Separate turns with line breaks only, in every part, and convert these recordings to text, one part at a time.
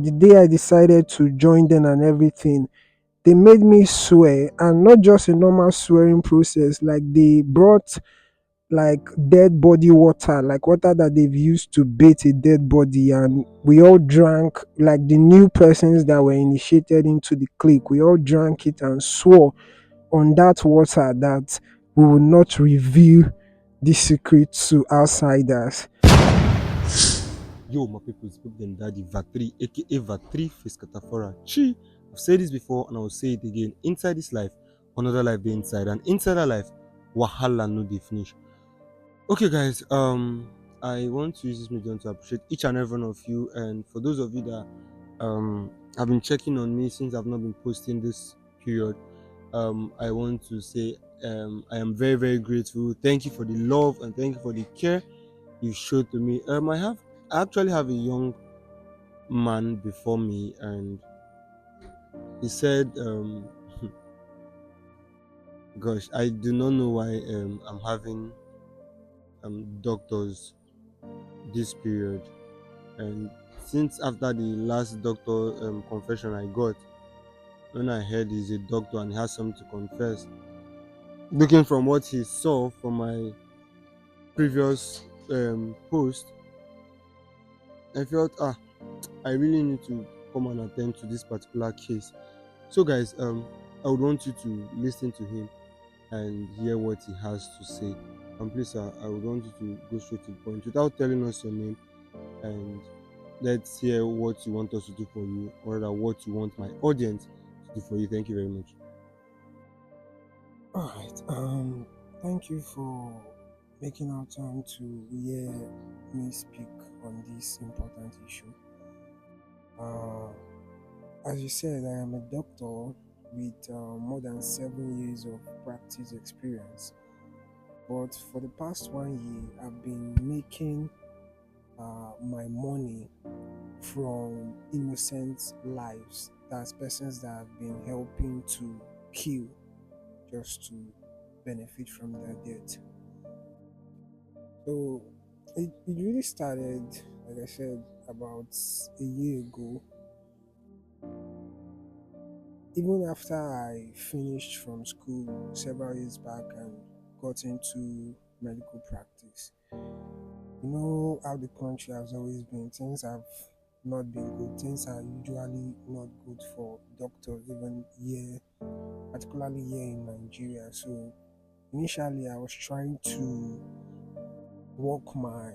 the day I decided to join them and everything, they made me swear, and not just a normal swearing process. Like they brought like dead body water, like water that they've used to bathe a dead body, and we all drank, like the new persons that were initiated into the clique. We all drank it and swore on that water that we will not reveal this secret to outsiders.
Yo, my people, speak them daddy Vatri, aka Vatri Face Catafora. Chi! I've said this before and I will say it again. Inside this life, another life they inside, and inside that life, wahala no dey finish. Okay, guys. I want to use this medium to appreciate each and every one of you, and for those of you that have been checking on me since I've not been posting this period. I want to say I am very very grateful. Thank you for the love and thank you for the care you showed to me. I actually have a young man before me, and he said, "Gosh, I do not know why I'm having doctors this period." And since after the last doctor confession I got, when I heard he's a doctor and he has something to confess, looking from what he saw from my previous post, I felt I really need to come and attend to this particular case. So guys, I would want you to listen to him and hear what he has to say. And please, I would want you to go straight to the point without telling us your name, and let's hear what you want us to do for you, or rather, what you want my audience to do for you. Thank you very much.
All right. Thank you for making our time to hear me speak on this important issue. Uh, as you said, I am a doctor with more than 7 years of practice experience. But for the past 1 year, I've been making my money from innocent lives. That's persons that have been helping to kill just to benefit from their death. So it really started, like I said, about a year ago. Even after I finished from school several years back and got into medical practice, you know how the country has always been. Things have not been good. Things are usually not good for doctors, even here, particularly here in Nigeria. So initially, I was trying to work my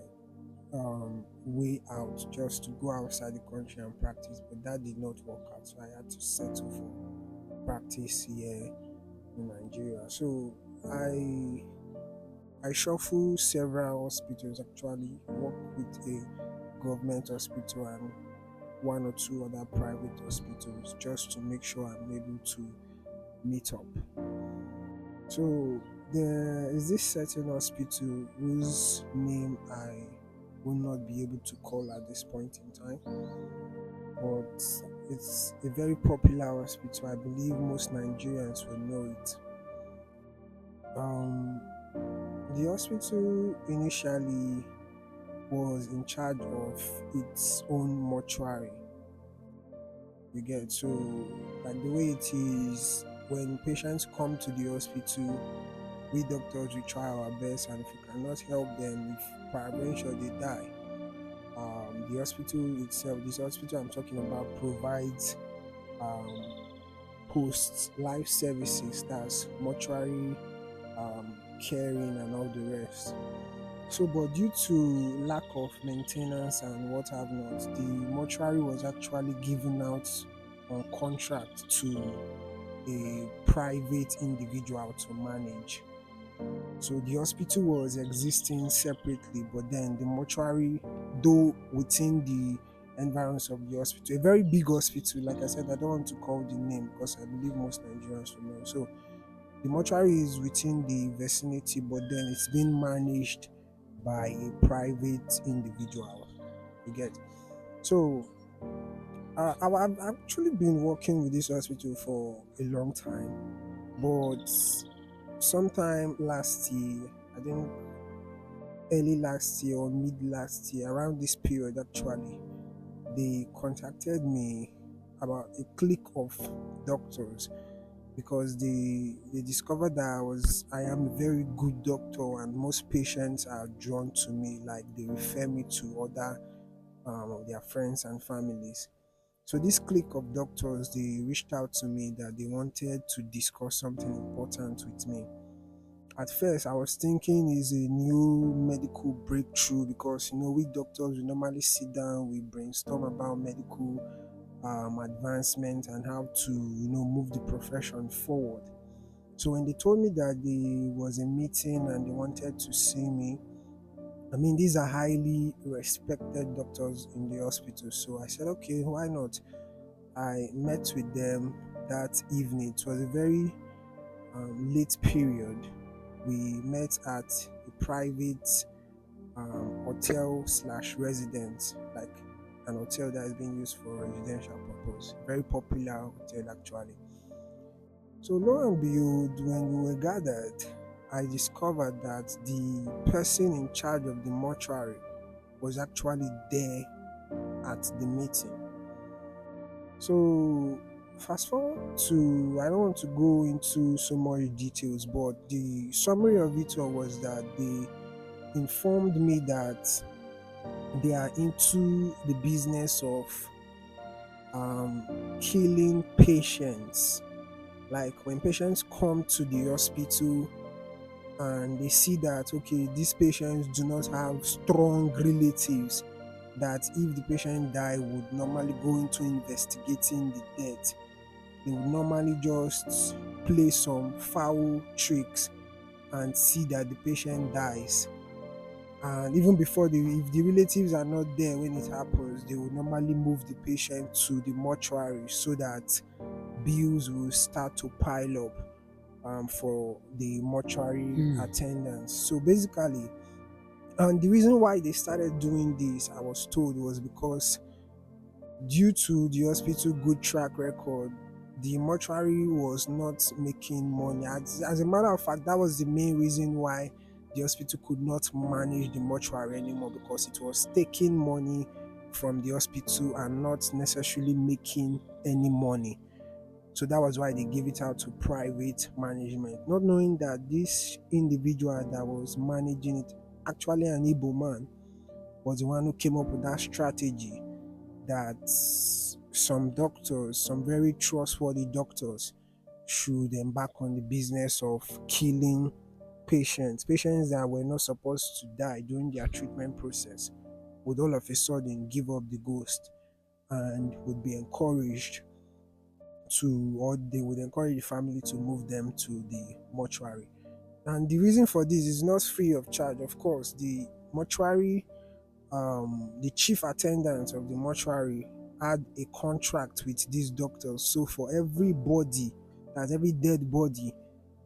way out just to go outside the country and practice, but that did not work out. So I had to settle for practice here in Nigeria. So I I shuffle several hospitals, actually work with a government hospital and one or two other private hospitals just to make sure I'm able to meet up. So there is this certain hospital whose name I will not be able to call at this point in time, but it's a very popular hospital. I believe most Nigerians will know it. Um, the hospital initially was in charge of its own mortuary. You get, so like the way it is, when patients come to the hospital, we doctors we try our best, and if we cannot help them, if peradventure they die, the hospital itself, this hospital I'm talking about, provides um, post life services, that's mortuary, caring, and all the rest. So, but due to lack of maintenance and what have not, the mortuary was actually given out on contract to a private individual to manage. So the hospital was existing separately, but then the mortuary, though within the environs of the hospital, a very big hospital, like I said, I don't want to call the name because I believe most Nigerians will know. So the mortuary is within the vicinity, but then it's being managed by a private individual. You get, so I've actually been working with this hospital for a long time, but sometime last year, I think early last year or mid last year, around this period actually, they contacted me about a clique of doctors because they discovered that I am a very good doctor and most patients are drawn to me, like they refer me to other of their friends and families. So this clique of doctors, they reached out to me that they wanted to discuss something important with me. At first, I was thinking is a new medical breakthrough because we doctors we normally sit down, we brainstorm about medical advancement and how to move the profession forward. So when they told me that there was a meeting and they wanted to see me, I mean these are highly respected doctors in the hospital. So I said, okay, why not? I met with them that evening. It was a very late period. We met at a private hotel slash residence, like an hotel that is being used for residential purpose. Very popular hotel actually. So lo and behold, when we were gathered, I discovered that the person in charge of the mortuary was actually there at the meeting. So fast forward to, I don't want to go into so much details, but the summary of it all was that they informed me that they are into the business of killing patients. Like when patients come to the hospital and they see that okay, these patients do not have strong relatives that if the patient die would normally go into investigating the death. They would normally just play some foul tricks and see that the patient dies. And even before if the relatives are not there when it happens, they will normally move the patient to the mortuary so that bills will start to pile up for the mortuary attendants. So basically, and the reason why they started doing this, I was told, was because due to the hospital good track record, the mortuary was not making money. As a matter of fact, that was the main reason why the hospital could not manage the mortuary anymore because it was taking money from the hospital and not necessarily making any money. So that was why they gave it out to private management, not knowing that this individual that was managing it, actually an Igbo man, was the one who came up with that strategy that some doctors, some very trustworthy doctors, should embark on the business of killing patients that were not supposed to die during their treatment process, would all of a sudden give up the ghost and would be encouraged to, or they would encourage the family to move them to the mortuary. And the reason for this is not free of charge. Of course, the mortuary, the chief attendant of the mortuary had a contract with these doctors. So for every body, that's every dead body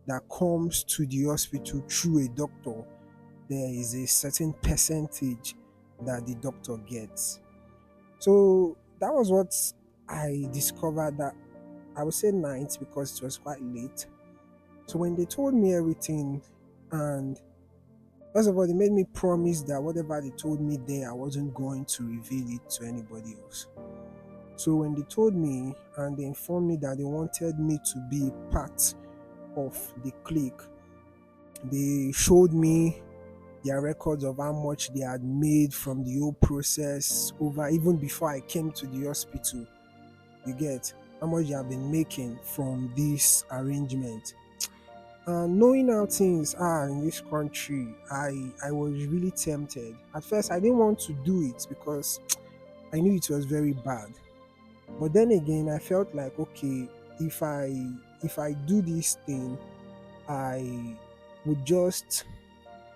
that comes to the hospital through a doctor, there is a certain percentage that the doctor gets. So that was what I discovered that, I would say night because it was quite late. So when they told me everything, and first of all, they made me promise that whatever they told me there, I wasn't going to reveal it to anybody else. So when they told me and they informed me that they wanted me to be part of the clique, they showed me their records of how much they had made from the whole process over, even before I came to the hospital. You get how much they have been making from this arrangement. And knowing how things are in this country, I was really tempted. At first, I didn't want to do it because I knew it was very bad. But then again, I felt like okay, if I if I do this thing, I would just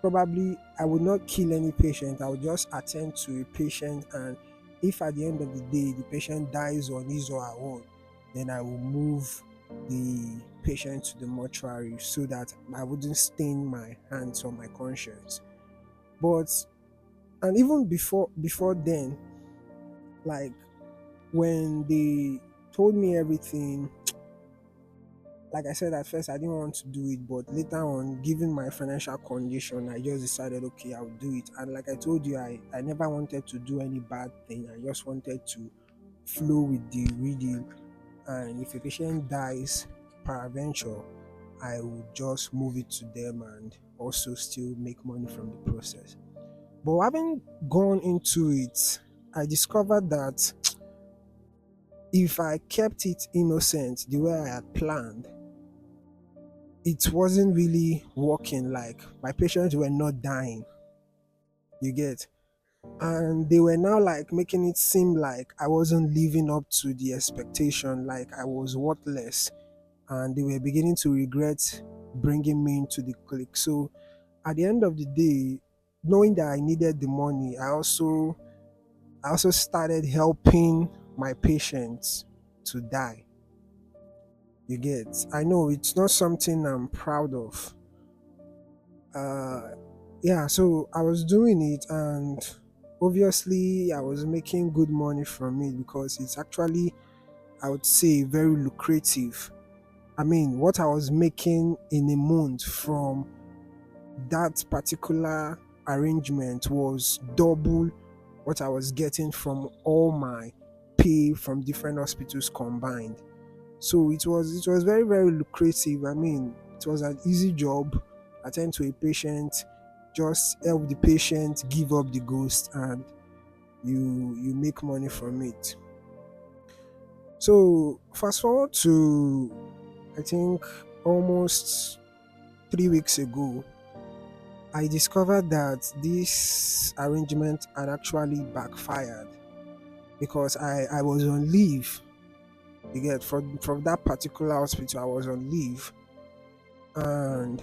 probably, I would not kill any patient. I would just attend to a patient, and if at the end of the day the patient dies on his or her own, then I will move the patient to the mortuary so that I wouldn't stain my hands on my conscience. But and even before then, like when they told me everything, Like I said at first, I didn't want to do it, but later on, given my financial condition, I just decided, okay, I'll do it. And like I told you, I never wanted to do any bad thing. I just wanted to flow with the reading. And if a patient dies peradventure, I will just move it to them and also still make money from the process. But having gone into it, I discovered that if I kept it innocent the way I had planned, it wasn't really working. Like my patients were not dying, you get. And they were now like making it seem like I wasn't living up to the expectation, like I was worthless. And they were beginning to regret bringing me into the clique. So at the end of the day, knowing that I needed the money, I also started helping my patients to die. You get? I know it's not something I'm proud of. Uh, yeah, so I was doing it, and obviously, I was making good money from it because it's actually, I would say, very lucrative. I mean, what I was making in a month from that particular arrangement was double what I was getting from all my pay from different hospitals combined. So it was very very lucrative. I mean, it was an easy job. Attend to a patient, just help the patient, give up the ghost, and you make money from it. So fast forward to, I think, almost 3 weeks ago, I discovered that this arrangement had actually backfired because I was on leave. You get, from that particular hospital, I was on leave, and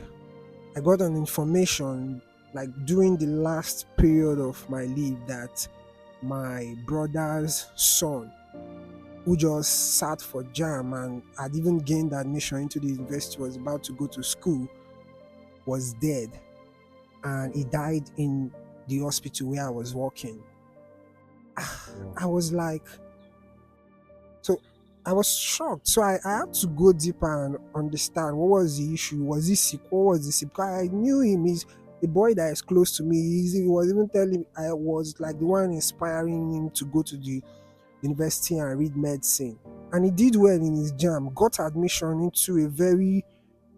I got an information like during the last period of my leave that my brother's son, who just sat for jam and had even gained admission into the university, was about to go to school, was dead, and he died in the hospital where I was working.
Wow.
I was like, so I was shocked. So I had to go deeper and understand what was the issue. Was he sick? What was the sick? Because I knew him. He's a boy that is close to me. He was even telling me, I was like the one inspiring him to go to the university and read medicine. And he did well in his jam, got admission into a very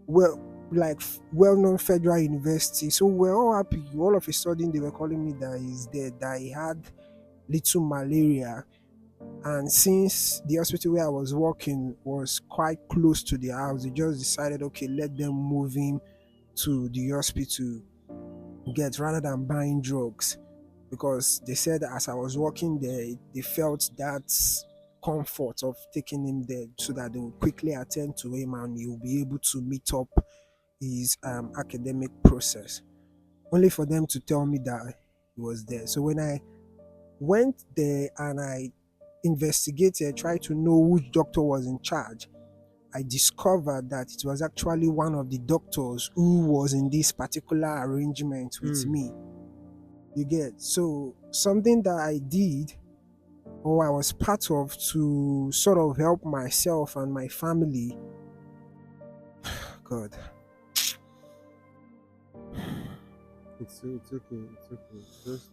well, like well-known federal university. So we're all happy. All of a sudden they were calling me that he's dead, that he had little malaria. And since the hospital where I was working was quite close to the house, they just decided, okay, let them move him to the hospital, get, rather than buying drugs. Because they said that as I was working there, they felt that comfort of taking him there so that they would quickly attend to him and he will be able to meet up his academic process. Only for them to tell me that he was there. So when I went there and I investigated, tried to know which doctor was in charge, I discovered that it was actually one of the doctors who was in this particular arrangement with
Hmm.
me. You get? So something that I did, or I was part of, to sort of help myself and my family. God.
It's okay. It's okay. Just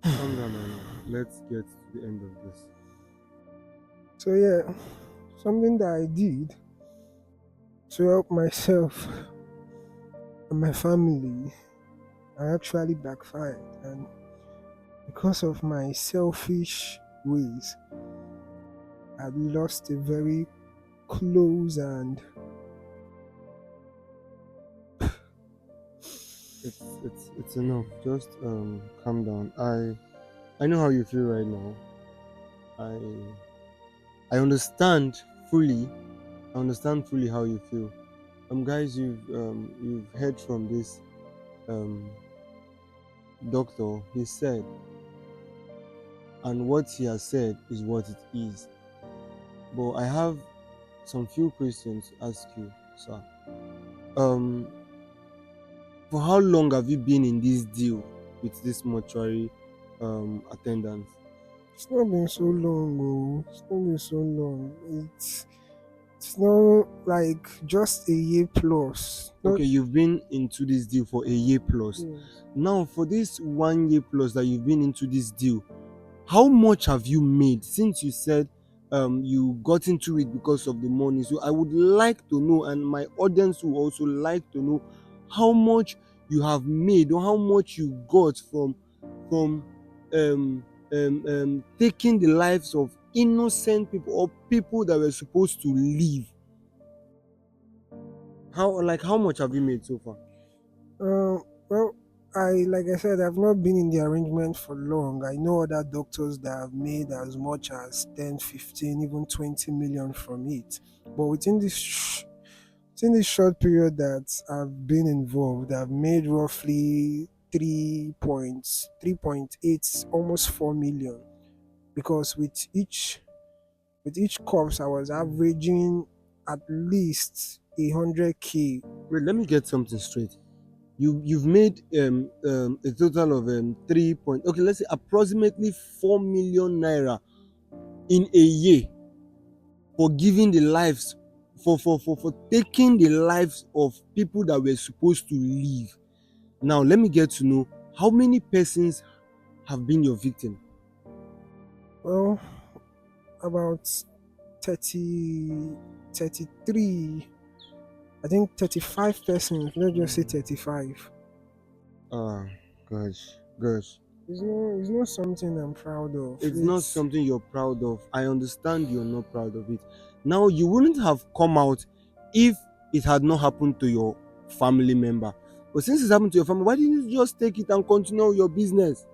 calm down and let's get to the end of this.
So yeah, something that I did to help myself and my family, I actually backfired, and because of my selfish ways, I lost a very close and
It's enough. Just calm down. I know how you feel right now. I I understand fully. I understand fully how you feel. Guys, you've heard from this um doctor. He said, and what he has said is what it is. But I have some few questions to ask you, sir. Um, for how long have you been in this deal with this mortuary attendant?
it's not been so long. Oh, it's not been so long. It's not like just a year plus. Not
Okay, you've been into this deal for a year plus.
yes.
Now, for this 1 year plus that you've been into this deal, how much have you made since you said you got into it because of the money? So I would like to know, and my audience will also like to know how much you have made or how much you got from um, taking the lives of innocent people or people that were supposed to live. How much have you made so far?
Well, like I said, I've not been in the arrangement for long. I know other doctors that have made as much as 10, 15, even 20 million from it. But within this short period that I've been involved, I've made roughly 3.8, almost 4 million. Because with each corpse, I was averaging at least 100K.
Wait, let me get something straight. You've made a total of 3 point, okay, let's say approximately 4 million naira in a year for giving the lives, for taking the lives of people that were supposed to live. Now let me get to know how many persons have been your victim.
Well, about 30, 33, I think 35 persons, let's just say 35.
Ah, gosh,
It's not something I'm proud of.
it's not
It's
something you're proud of. I understand you're not proud of it. Now, you wouldn't have come out if it had not happened to your family member. But since it's happened to your family, why didn't you just take it and continue your business?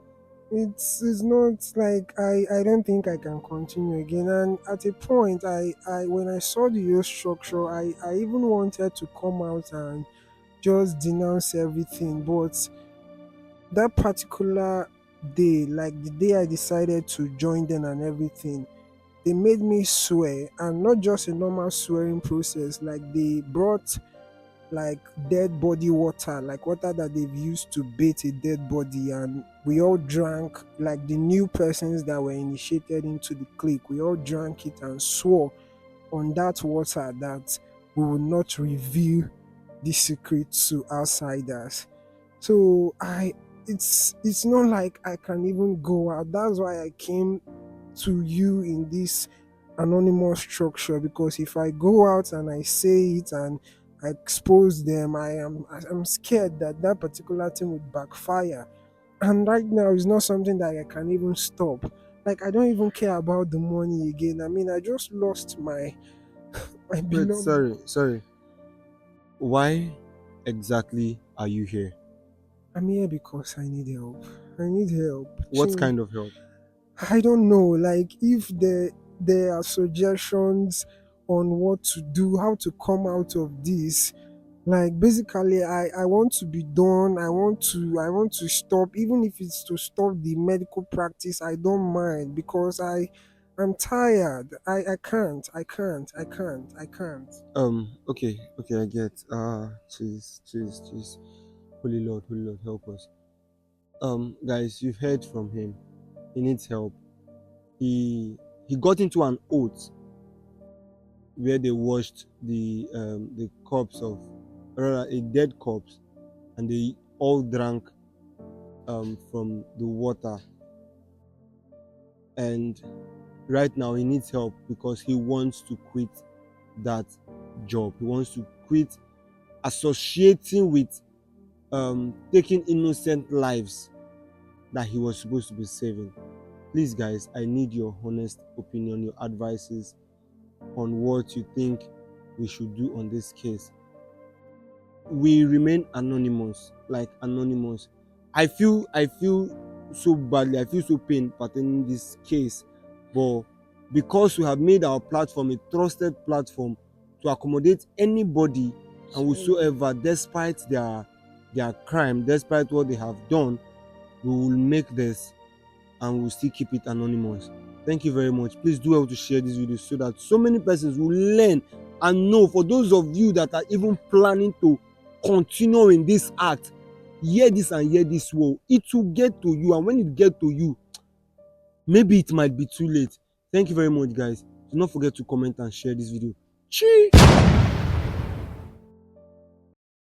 it's not like I don't think I can continue again. And at a point, I when I saw the whole structure, I even wanted to come out and just denounce everything. But that particular day, like the day I decided to join them and everything, they made me swear, and not just a normal swearing process. Like they brought like dead body water, like water that they've used to bathe a dead body, and we all drank, like the new persons that were initiated into the clique. We all drank it and swore on that water that we will not reveal the secret to outsiders. So it's not like I can even go out. That's why I came to you in this anonymous structure, because if I go out and I say it and I expose them, I'm scared that that particular thing would backfire. And right now, it's not something that I can even stop. Like I don't even care about the money again. I mean, I just lost my
Wait,
beloved.
sorry. Why exactly are you here?
I'm here because I need help. I need help.
What kind of help?
I don't know, like if there are suggestions on what to do, how to come out of this. Like basically I want to be done. I want to stop, even if it's to stop the medical practice. I don't mind, because I'm tired. I can't.
Okay, I get. Jeez. Holy Lord, help us. Guys, you've heard from him. He needs help. He got into an oath where they washed the corpse of, rather, a dead corpse, and they all drank from the water. And right now he needs help because he wants to quit that job. He wants to quit associating with taking innocent lives that he was supposed to be saving. Please, guys, I need your honest opinion, your advices on what you think we should do on this case. We remain anonymous, like anonymous. I feel so badly, I feel so pain pertaining this case, but because we have made our platform a trusted platform to accommodate anybody and
Same.
whosoever, despite their crime, despite what they have done, we will make this and we'll still keep it anonymous. Thank you very much. Please do well to share this video so that so many persons will learn and know. For those of you that are even planning to continue in this act, hear this and hear this well. It will get to you, and when it get to you, maybe it might be too late. Thank you very much, guys. Do not forget to comment and share this video.
Chi.